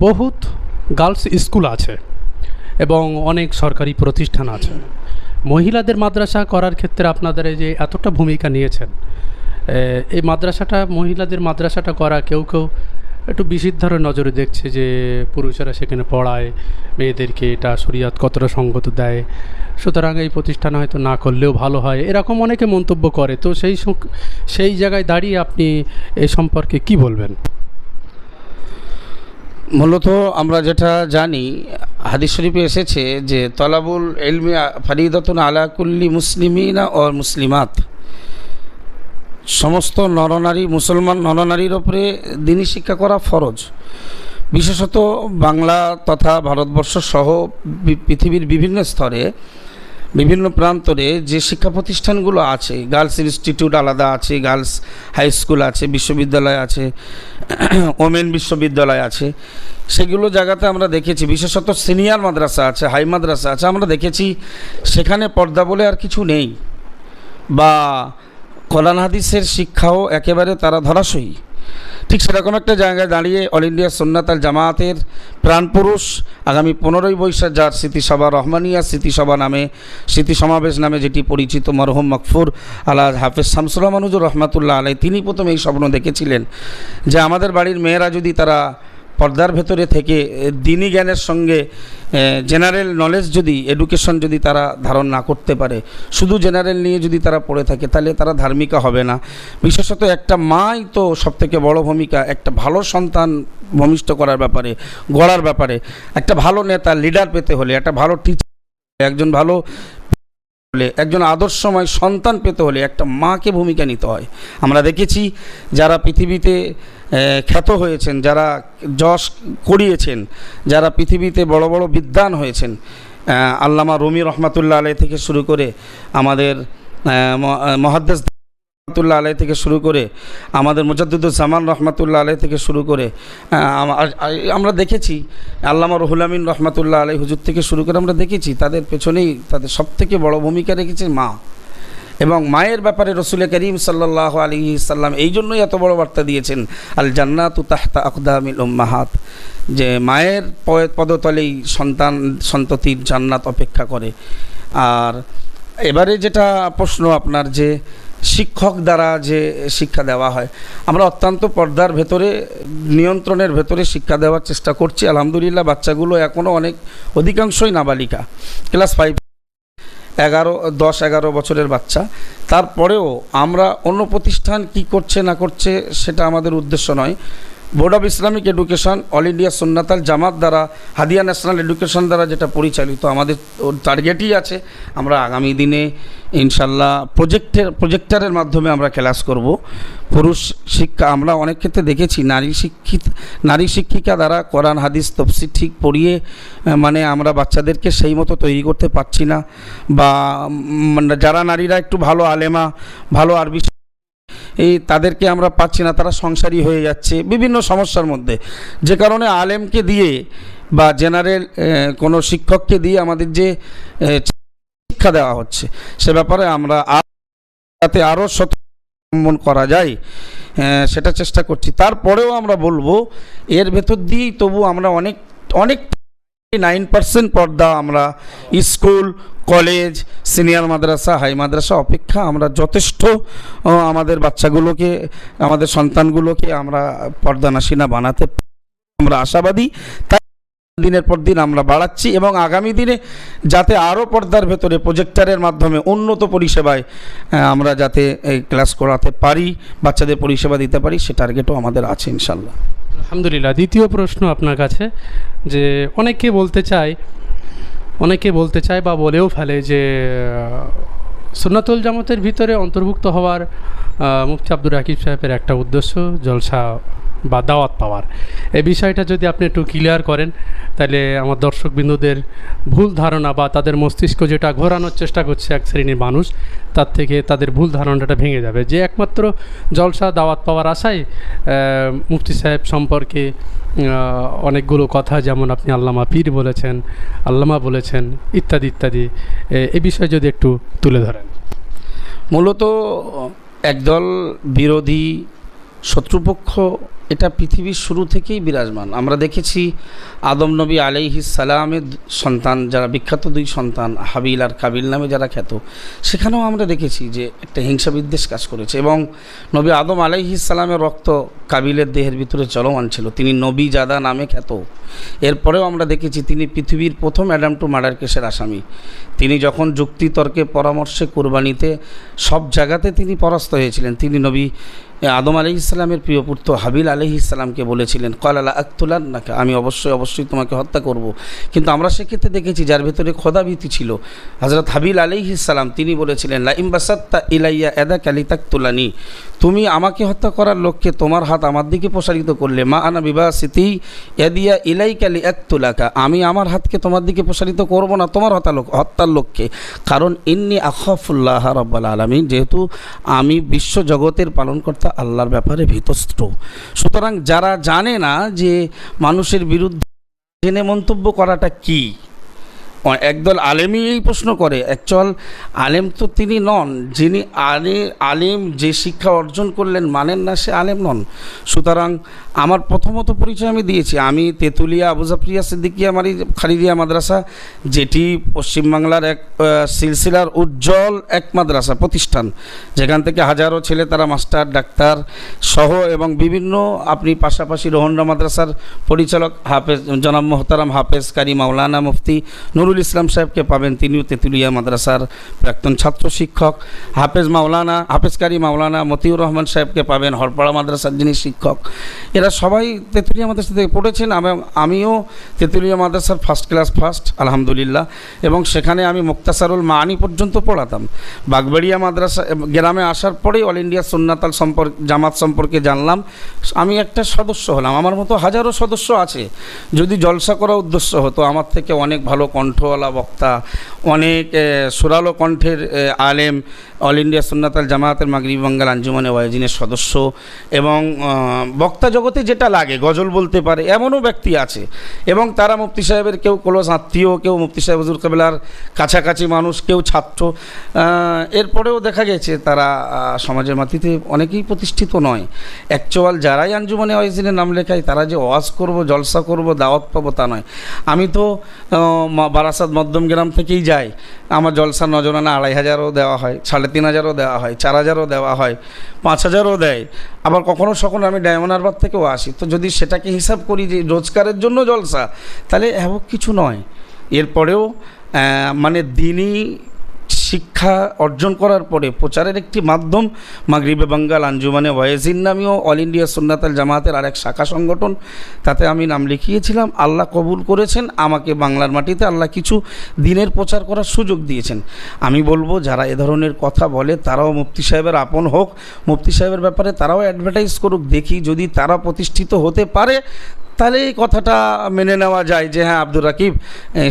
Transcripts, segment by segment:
বহুত girls school আছে এবং অনেক সরকারি প্রতিষ্ঠান আছে। মহিলাদের মাদ্রাসা করার ক্ষেত্রে আপনাদের এই যে এতটা ভূমিকা নিয়েছেন, এই মাদ্রাসাটা, মহিলাদের মাদ্রাসাটা করা কেউ কেউ একটু বিচিত্র নজরে দেখছে যে পুরুষেরা সেখানে পড়ায় মেয়েদেরকে, এটা শরিয়াত কতটা সঙ্গত দেয়, সুতরাং এই প্রতিষ্ঠান হয়তো না করলেও ভালো হয়, এরকম অনেকে মন্তব্য করে। তো সেই জায়গায় দাঁড়িয়ে আপনি এ সম্পর্কে কি বলবেন? মূলত আমরা যেটা জানি, হাদিস শরীফে এসেছে যে তলাবুল ইলমি ফরিদাতুন আলা কুল্লি মুসলিমিনা ও মুসলিমাত, সমস্ত নরনারী, মুসলমান নরনারীর ওপরে দ্বীনি শিক্ষা করা ফরজ। বিশেষত বাংলা তথা ভারতবর্ষ সহ পৃথিবীর বিভিন্ন স্তরে, বিভিন্ন প্রান্তরে যে শিক্ষা প্রতিষ্ঠানগুলো আছে, গার্লস ইনস্টিটিউট আলাদা আছে, গার্লস হাই স্কুল আছে, বিশ্ববিদ্যালয় আছে, ওমেন বিশ্ববিদ্যালয় আছে, সেগুলো জায়গাতে আমরা দেখেছি, বিশেষত সিনিয়র মাদ্রাসা আছে, হাই মাদ্রাসা আছে, আমরা দেখেছি সেখানে পর্দা বলে আর কিছু নেই, বা কোরআন হাদিসের শিক্ষাও একেবারে তারা ধরাশয়ী। ঠিক সেরকম একটা জায়গায় দাঁড়িয়ে অল ইন্ডিয়া সুন্নাত আল জামায়াতের প্রাণপুরুষ, আগামী 15ই বৈশাখ যার স্মৃতিসভা, রহমানিয়া স্মৃতিসভা নামে, স্মৃতি সমাবেশ নামে যেটি পরিচিত, মরহুম মকফুর আলা হাফেজ শামসুর রহমানুজুর রহমাতুল্লাহ আলাই, তিনি প্রথম এই স্বপ্ন দেখেছিলেন যে আমাদের বাড়ির মেয়েরা যদি তারা পর্দার ভেতরে থেকে দ্বীনি জ্ঞানের সঙ্গে জেনারেল নলেজ, যদি এডুকেশন যদি তারা ধারণ না করতে পারে, শুধু জেনারেল নিয়ে যদি তারা পড়ে থাকে, তাহলে তারা ধার্মিকা হবে না। বিশেষত একটা মাই তো সবথেকে বড় ভূমিকা, একটা ভালো সন্তান ভূমিষ্ঠ করার ব্যাপারে, গড়ার ব্যাপারে। একটা ভালো নেতা, লিডার পেতে হলে, একটা ভালো টিচার, একজন ভালো হলে, একজন আদর্শময় সন্তান পেতে হলে একটা মাকে ভূমিকা নিতে হয়। আমরা দেখেছি যারা পৃথিবীতে খ্যাত হয়েছেন, যারা যশ করিয়েছেন, যারা পৃথিবীতে বড় বড় বিদ্বান হয়েছেন, আল্লামা রুমি রহমাতুল্লাহ আলাই থেকে শুরু করে, আমাদের মুহাদ্দিস রহমাতুল্লাহ আলাই থেকে শুরু করে, আমাদের মুজাদ্দিদুজ জামান রহমাতুল্লাহ আলাই থেকে শুরু করে, আমরা দেখেছি আল্লামা রুহুল আমিন রহমাতুল্লাহ আলাই হুজুর থেকে শুরু করে, আমরা দেখেছি তাদের পেছনেই তাদের সবথেকে বড় ভূমিকা রেখেছে মা। এবং মায়ের ব্যাপারে রসুল করিম সাল্লাল্লাহু আলাইহি সাল্লাম এই জন্যই এত বড় বার্তা দিয়েছেন, আল জান্নাতু তাহতা আকদামিল উম্মাহাত, যে মায়ের পদতলেই সন্ততির জান্নাত অপেক্ষা করে। আর এবারে যেটা প্রশ্ন আপনার, যে শিক্ষক দ্বারা যে শিক্ষা দেওয়া হয়, আমরা অত্যন্ত পর্দার ভেতরে, নিয়ন্ত্রণের ভেতরে শিক্ষা দেওয়ার চেষ্টা করছি। আলহামদুলিল্লাহ বাচ্চাগুলো এখনও অধিকাংশই নাবালিকা, ক্লাস 5, 10-11 বছরের বাচ্চা। তারপরেও আমরা অন্য প্রতিষ্ঠান কি করছে না করছে সেটা আমাদের উদ্দেশ্য নয়। Board of Islamic education, all India সুন্নাত আল জামাত দ্বারা, হাদিয়া ন্যাশনাল এডুকেশন দ্বারা যেটা পরিচালিত, আমাদের টার্গেটই আছে আমরা আগামী দিনে ইনশাল্লাহ প্রজেক্টরের মাধ্যমে আমরা ক্লাস করব। পুরুষ শিক্ষা আমরা অনেক ক্ষেত্রে দেখেছি, নারী শিক্ষিকা দ্বারা কোরআন হাদিস তফসির ঠিক পড়িয়ে মানে আমরা বাচ্চাদেরকে সেই মতো তৈরি করতে পারছি না, বা যারা নারীরা একটু ভালো আলেমা, ভালো আরবি তাদেরকে আমরা পাচ্ছি না, তারা সংসারী হয়ে যাচ্ছে বিভিন্ন সমস্যার মধ্যে, যে কারণে আলেমকে দিয়ে বা জেনারেল কোনো শিক্ষককে দিয়ে আমাদের যে শিক্ষা দেওয়া হচ্ছে সে ব্যাপারে আমরা যাতে আরও সচেতন করা যায় সেটা চেষ্টা করছি। তারপরেও আমরা বলবো এর ভেতর দিয়েই তবু আমরা অনেক 9% পর্দা আমরা স্কুল, কলেজ, সিনিয়র মাদ্রাসা, হাই মাদ্রাসা অপেক্ষা আমরা যথেষ্ট আমাদের বাচ্চাগুলোকে, আমাদের সন্তানগুলোকে আমরা পর্দানাশীনা বানাতে আমরা আশাবাদী। তাই দিনের পর দিন আমরা বাড়াচ্ছি এবং আগামী দিনে যাতে আরও পর্দার ভেতরে প্রজেক্টরের মাধ্যমে উন্নত পরিষেবায় আমরা যাতে এই ক্লাস করাতে পারি, বাচ্চাদের পরিষেবা দিতে পারি, সে টার্গেটও আমাদের আছে ইনশাল্লাহ। আলহামদুলিল্লাহ। দ্বিতীয় প্রশ্ন আপনার কাছে, যে অনেকে বলতে চায় বা বলেও ফেলে যে সুন্নাতুল জামাতের ভিতরে অন্তর্ভুক্ত হওয়ার মুফতি আব্দুর রাকিব সাহেবের একটা উদ্দেশ্য জলসা বা দাওয়াত পাওয়ার। এই বিষয়টা যদি আপনি একটু ক্লিয়ার করেন, তাহলে আমার দর্শকবৃন্দদের ভুল ধারণা বা তাদের মস্তিষ্ক যেটা ঘোরানোর চেষ্টা করছে এক শ্রেণীর মানুষ, তার থেকে তাদের ভুল ধারণাটা ভেঙে যাবে, যে একমাত্র জলসা দাওয়াত পাওয়ার আশায় মুফতি সাহেব সম্পর্কে অনেকগুলো কথা, যেমন আপনি আল্লামা পীর বলেছেন, আল্লামা বলেছেন, ইত্যাদি ইত্যাদি, এই বিষয়ে যদি একটু তুলে ধরেন। মূলত একদল বিরোধী শত্রুপক্ষ এটা পৃথিবীর শুরু থেকেই বিরাজমান। আমরা দেখেছি আদম নবী আলাইহিস সালামের সন্তান, যারা বিখ্যাত দুই সন্তান হাবিল আর কাবিল নামে যারা খ্যাত, সেখানেও আমরা দেখেছি যে একটা হিংসা বিদ্বেষ কাজ করেছে, এবং নবী আদম আলাইহিস সালামের রক্ত কাবিলের দেহের ভিতরে চলমান ছিল। তিনি নবী জাদা নামে খ্যাত। এরপরেও আমরা দেখেছি তিনি পৃথিবীর প্রথম অ্যাডাম টু মার্ডার কেসের আসামি। তিনি যখন যুক্তিতর্কে, পরামর্শে, কুরবানিতে সব জায়গাতে তিনি পরাস্ত হয়েছিলেন। তিনি নবী আদম আলাইহিসসালামের প্রিয় পুত্র হাবিল আলাইহিসসালামকে বলেছিলেন, ক্বালা আকতুলান্নাকা, আমি অবশ্যই তোমাকে হত্যা করব। কিন্তু আমরা সেক্ষেত্রে দেখেছি যার ভেতরে খোদাভীতি ছিল, হযরত হাবিল আলাইহিসসালাম, তিনি বলেছিলেন, লা ইম বাসাত্তা ইলাইয়া ইয়াদাকা লিতাকতুলানি, তুমি আমাকে হত্যা করার লক্ষ্যে তোমার হাত আমার দিকে প্রসারিত করলে, মা আনা বিবাসিতি ইয়াদিয়া ইলাইকা লিআকতুলাকা, আমি আমার হাতকে তোমার দিকে প্রসারিত করব না তোমার হত্যার লক্ষ্যে, কারণ ইন্নী আখাফুল্লাহ রাব্বুল আলামিন, যেহেতু আমি বিশ্ব জগতের পালনকর্তা আল্লাহর ব্যাপারে ভীতস্ত্র। সুতরাং যারা জানে না যে মানুষের বিরুদ্ধে জেনে মন্তব্য করাটা কি, একদল আলেমই এই প্রশ্ন করে। অ্যাকচুয়াল আলেম তো তিনি নন, যিনি আলেম যে শিক্ষা অর্জন করলেন মানেন না, সে আলেম নন। সুতরাং আমার প্রথমত পরিচয় আমি দিয়েছি, আমি তেঁতুলিয়া আবু জাফরিয়া সিদ্দিকিয়া খালিদিয়া মাদ্রাসা, যেটি পশ্চিমবাংলার এক সিলসিলার উজ্জ্বল এক মাদ্রাসা প্রতিষ্ঠান, যেখান থেকে হাজারো ছেলে তারা মাস্টার, ডাক্তার সহ, এবং বিভিন্ন আপনি পাশাপাশি রোহনরা মাদ্রাসার পরিচালক হাফেজ জনাব মোহতারাম হাফেজ কারি মাওলানা মুফতি নুরুল ইসলাম সাহেবকে পাবেন, তিনিও তেঁতুলিয়া মাদ্রাসার প্রাক্তন ছাত্র শিক্ষক। হাফেজ কারি মাওলানা মতিউর রহমান সাহেবকে পাবেন, হরপাড়া মাদ্রাসার যিনি শিক্ষক। এরা সবাই তেঁতুলিয়া মাদ্রাসা থেকে পড়েছেন, এবং আমিও তেঁতুলিয়া মাদ্রাসার ফার্স্ট আলহামদুলিল্লাহ, এবং সেখানে আমি মুক্তাসারুল মাআনি পর্যন্ত পড়াতাম। বাগবাড়িয়া মাদ্রাসা গ্রামে আসার পরেই অল ইন্ডিয়া সুন্নাতাল জামাত সম্পর্কে জানলাম। আমি একটা সদস্য হলাম, আমার মতো হাজারো সদস্য আছে। যদি জলসা করা উদ্দেশ্য হতো, আমার থেকে অনেক ভালো কণ্ঠওয়ালা বক্তা, অনেক সুরালো কণ্ঠের আলেম, অল ইন্ডিয়া সুন্নাতাল জামাতের মাগরিবি বাঙ্গাল আঞ্জুমানে ওয়াইজিনের সদস্য, এবং বক্তা জগতে যেটা লাগে গজল বলতে পারে এমনও ব্যক্তি আছে, এবং তারা মুফতি সাহেবের কেউ ক্লোজ আত্মীয়, কেউ মুফতি সাহেব হুজুর কেবলার কাছাকাছি মানুষ, কেউ ছাত্র। এরপরেও দেখা গেছে তারা সমাজের মাটিতে অনেকেই প্রতিষ্ঠিত নয়। অ্যাকচুয়াল যারাই আঞ্জুমানে ওয়াইজিনের নাম লেখায় তারা যে ওয়াজ করব, জলসা করব, দাওয়াত পাবো তা নয়। আমি তো বারাসাত মধ্যমগ্রাম থেকেই যাই, আমার জলসা নজরানা 2500ও দেওয়া হয়, 3500ও দেওয়া হয়, 4000ও দেওয়া হয়, 5000ও দেয়। আবার কখনো সখনো আমি ডায়মন্ড হারবার থেকেও আসি। তো যদি সেটাকে হিসাব করি যে রোজগারের জন্য জলসা, তাহলে এমন কিছু নয়। এরপরেও মানে দিনই শিক্ষা অর্জন করার পরে প্রচারের একটি মাধ্যম মাগরিবে বাঙ্গাল আঞ্জুমানে ওয়াইজিন নামীয় অল ইন্ডিয়া সুন্নাতাল জামাতের আরেক শাখা সংগঠন, তাতে আমি নাম লিখিয়েছিলাম। আল্লাহ কবুল করেছেন, আমাকে বাংলার মাটিতে আল্লাহ কিছু দিনের প্রচার করার সুযোগ দিয়েছেন। আমি বলবো যারা এ ধরনের কথা বলে তারাও মুফতি সাহেবের আপন হোক, মুফতি সাহেবের ব্যাপারে তারাও অ্যাডভার্টাইজ করুক, দেখি যদি তারা প্রতিষ্ঠিত হতে পারে তাহলে এই কথাটা মেনে নেওয়া যায় যে হ্যাঁ, আব্দুর রাকিব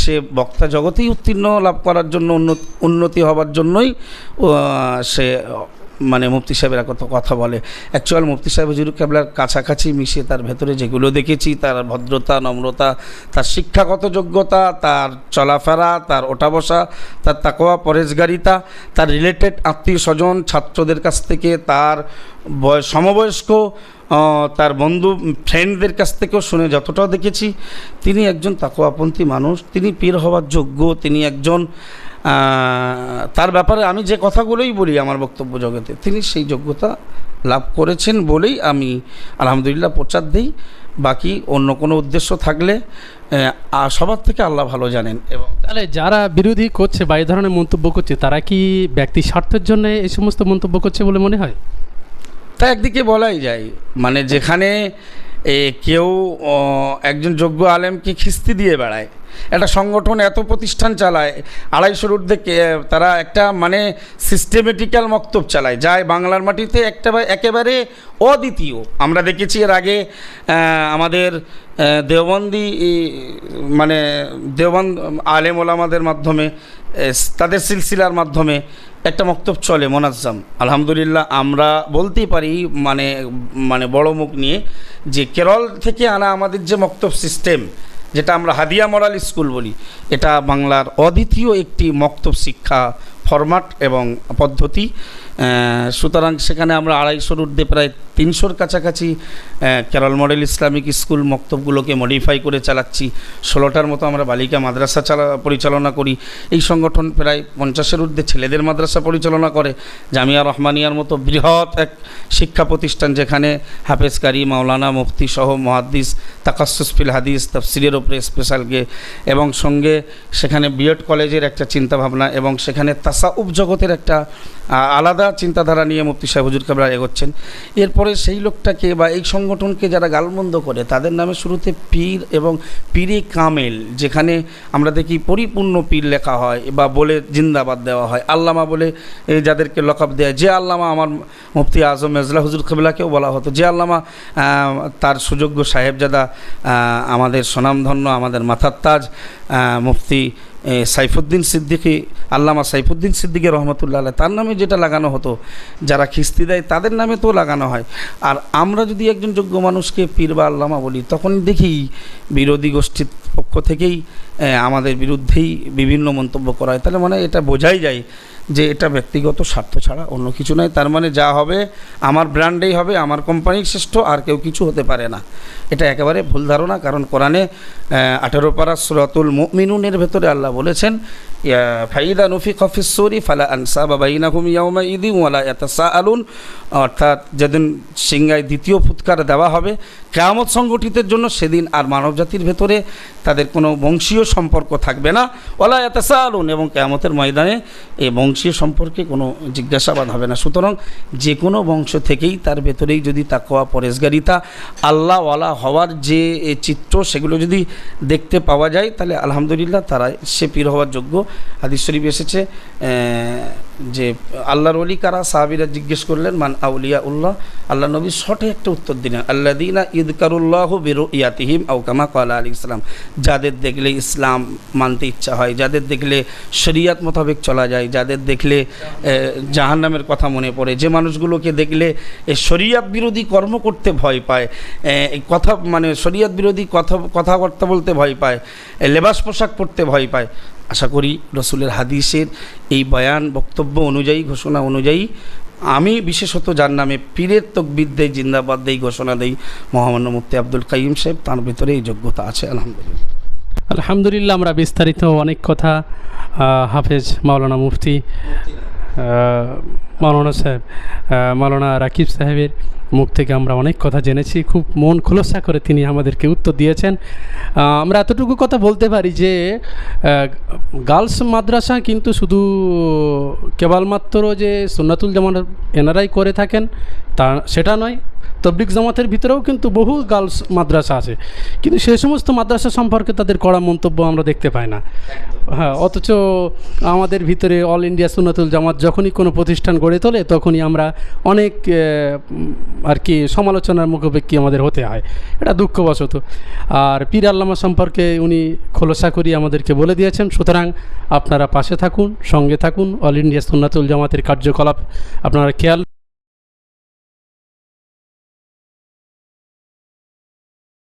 সে বক্তা জগতেই উত্তীর্ণ লাভ করার জন্য, উন্নতি হবার জন্যই সে মানে মুফতি সাহেবের কথা বলে। অ্যাকচুয়াল মুফতি সাহেব হুজুর কেবলার কাছাকাছি মিশে তার ভেতরে যেগুলো দেখেছি, তার ভদ্রতা, নম্রতা, তার শিক্ষাগত যোগ্যতা, তার চলাফেরা, তার ওঠা বসা, তার তাকওয়া পরেজগারিতা, তার রিলেটেড আত্মীয় স্বজন ছাত্রদের কাছ থেকে, তার সমবয়স্ক তার বন্ধু ফ্রেন্ডদের কাছ থেকেও শুনে যতটাও দেখেছি, তিনি একজন তাকওয়াপন্থী মানুষ, তিনি পীর হওয়ার যোগ্য, তিনি একজন তার ব্যাপারে আমি যে কথাগুলোই বলি আমার বক্তব্য জগতে, তিনি সেই যোগ্যতা লাভ করেছেন বলেই আমি আলহামদুলিল্লাহ প্রচার দিই। বাকি অন্য কোনো উদ্দেশ্য থাকলে সবার থেকে আল্লাহ ভালো জানেন। এবং তাহলে যারা বিরোধী করছে বা এই ধরনের মন্তব্য করছে, তারা কি ব্যক্তি স্বার্থের জন্য এই সমস্ত মন্তব্য করছে বলে মনে হয়? তা একদিকে বলাই যায়, মানে যেখানে কেউ একজন যোগ্য আলেমকে খিস্তি দিয়ে বেড়ায়, একটা সংগঠন এত প্রতিষ্ঠান চালায়, 250-র ঊর্ধ্বে তারা একটা মানে সিস্টেমেটিক্যাল মক্তব চালায়, যায় বাংলার মাটিতে একেবারে অদ্বিতীয়। আমরা দেখেছি এর আগে আমাদের দেওবন্দি মানে দেওবন্দ আলেম ওলামাদের মাধ্যমে, তাদের সিলসিলার মাধ্যমে একটা মক্তব চলে মোনাজ্জাম। আলহামদুলিল্লাহ আমরা বলতেই পারি মানে বড় মুখ নিয়ে যে কেরল থেকে আনা আমাদের যে মক্তব সিস্টেম, যেটা আমরা হাদিয়া মরাল স্কুল বলি, এটা বাংলার অদ্বিতীয় একটি মক্তব শিক্ষা ফরম্যাট এবং পদ্ধতি। সুতরাং সেখানে আমরা 250-র ঊর্ধ্বে প্রায় 300-র কাছাকাছি কেরল মডেল ইসলামিক স্কুল মক্তবগুলোকে মডিফাই করে চালাচ্ছি। 16টার মতো আমরা বালিকা মাদ্রাসা পরিচালনা করি। এই সংগঠন প্রায় 50-এর ঊর্ধ্বে ছেলেদের মাদ্রাসা পরিচালনা করে। জামিয়া রহমানিয়ার মতো বৃহৎ এক শিক্ষা প্রতিষ্ঠান, যেখানে হাফেজ কারি, মাওলানা, মুফতি সহ মুহাদ্দিস, তাকাসসুস ফিল হাদিস, তাফসিরের ওপরে স্পেশালকে, এবং সঙ্গে সেখানে বিএড কলেজের একটা চিন্তাভাবনা, এবং সেখানে তাসাউফ জগতের একটা আলাদা চিন্তাধারা নিয়ে মুফতি সাহেব হুজুর কেবলা এগোচ্ছেন। এরপরে সেই লোকটাকে বা এই সংগঠনকে যারা গালমন্দ করে, তাদের নামে শুরুতে পীর এবং পীরে কামেল, যেখানে আমরা দেখি পরিপূর্ণ পীর লেখা হয় বা বলে জিন্দাবাদ দেওয়া হয়, আল্লামা বলে যাদেরকে লকাব দেয়, যে আল্লামা আমার মুফতি আজম মেজলা হুজুর কেবলাকেও বলা হতো, যে আল্লামা তার সুযোগ্য সাহেবজাদা আমাদের স্বনামধন্য, আমাদের মাথার তাজ মুফতি সাইফুদ্দিন সিদ্দিকী, আল্লামা সাইফুদ্দিন সিদ্দিকী রহমতুল্লাহ আলাইহ, তার নামে যেটা লাগানো হতো, যারা খিস্তি দেয় তাদের নামে তো লাগানো হয়। আর আমরা যদি একজন যোগ্য মানুষকে পীর বা আল্লামা বলি, তখন দেখি বিরোধী গোষ্ঠীর পক্ষ থেকেই আমাদের বিরুদ্ধেই বিভিন্ন মন্তব্য করা হয়। তাহলে মানে এটা বোঝাই যায় যে এটা ব্যক্তিগত স্বার্থ ছাড়া অন্য কিছু নয়। তার মানে যা হবে আমার ব্র্যান্ডেই হবে, আমার কোম্পানির শ্রেষ্ঠ, আর কেউ কিছু হতে পারে না। এটা একেবারে ভুল ধারণা। কারণ কোরআনে 18 পারা সূরাতুল মুমিনুনের ভেতরে আল্লাহ বলেছেন, ফাইদা নুফিখা ফিস-সূরি ফালা আনসাবা বাইনাহুম ইয়াওমাইযিন ওয়ালা ইয়াতাসাআলুন, অর্থাৎ যেদিন সিংহায় দ্বিতীয় ফুৎকার দেওয়া হবে, কিয়ামত সংগঠিতের জন্য, সেদিন আর মানবজাতির ভেতরে তাদের কোনো বংশীয় সম্পর্ক থাকবে না। ওয়ালা ইয়াতাসাআলুন, এবং কিয়ামতের ময়দানে এই বংশীয় সম্পর্কে কোনো জিজ্ঞাসাবাদ হবে না। সুতরাং যে কোনো বংশ থেকেই তার ভেতরেই যদি তাকওয়া, পরেজগারিতা, আল্লাহওয়ালা হওয়ার যে চিত্র, সেগুলো যদি দেখতে পাওয়া যায়, তাহলে আলহামদুলিল্লাহ তারা সে পীর হওয়ার যোগ্য। হাদিস শরীফ এসেছে যে আল্লাহর ওলি কারা, সাহাবীরা জিজ্ঞেস করলেন মান আউলিয়া উল্লাহ, আল্লাহ নবী সঠিক একটা উত্তর দিলেন, আল্লাযীনা ইযকারুল্লাহু বিরুইয়াতিহিম আও কামা ক্বালা আলাইহিস সালাম, যাদের দেখলে ইসলাম মানতে ইচ্ছা হয়, যাদের দেখলে শরীয়ত মোতাবেক চলা যায়, যাদের দেখলে জাহান্নামের কথা মনে পড়ে, যে মানুষগুলোকে দেখলে শরীয়ত বিরোধী কর্ম করতে ভয় পায়, কথা মানে শরীয়ত বিরোধী কথাবার্তা বলতে ভয় পায়, লেবাস পোশাক পরতে ভয় পায়। আশা করি রসুলের হাদিসের এই বয়ান, বক্তব্য অনুযায়ী, ঘোষণা অনুযায়ী আমি বিশেষত যার নামে পীরের তকবীর দেই, জিন্দাবাদ দেই, ঘোষণা দেই, মহামান্য মুফতি আব্দুল কাইয়ুম সাহেব, তার ভিতরে এই যোগ্যতা আছে। আলহামদুলিল্লাহ। আলহামদুলিল্লাহ, আমরা বিস্তারিত অনেক কথা হাফেজ মাওলানা মুফতি মাওলানা সাহেব, মাওলানা রাকিব সাহেবের মুখ থেকে আমরা অনেক কথা জেনেছি। খুব মন খোলসা করে তিনি আমাদেরকে উত্তর দিয়েছেন। আমরা এতটুকু কথা বলতে পারি যে গার্লস মাদ্রাসা কিন্তু শুধু কেবলমাত্র যে সুন্নাতুল জামাত এনারাই করে থাকেন তা সেটা নয়, তবলিগ জামাতের ভিতরেও কিন্তু বহু গার্লস মাদ্রাসা আছে, কিন্তু সেই সমস্ত মাদ্রাসা সম্পর্কে তাদের কড়া মন্তব্য আমরা দেখতে পাই না। হ্যাঁ, অথচ আমাদের ভিতরে অল ইন্ডিয়া সুন্নাতুল জামাত যখনই কোনো প্রতিষ্ঠান গড়ে তোলে, তখনই আমরা অনেক আর কি সমালোচনার মুখোমুখি আমাদের হতে হয়, এটা দুঃখবশত। আর পীর আল্লামা সম্পর্কে উনি খোলসা করি আমাদেরকে বলে দিয়েছেন। সুতরাং আপনারা পাশে থাকুন, সঙ্গে থাকুন, অল ইন্ডিয়া সুন্নাতুল জামাতের কার্যকলাপ আপনারা খেয়াল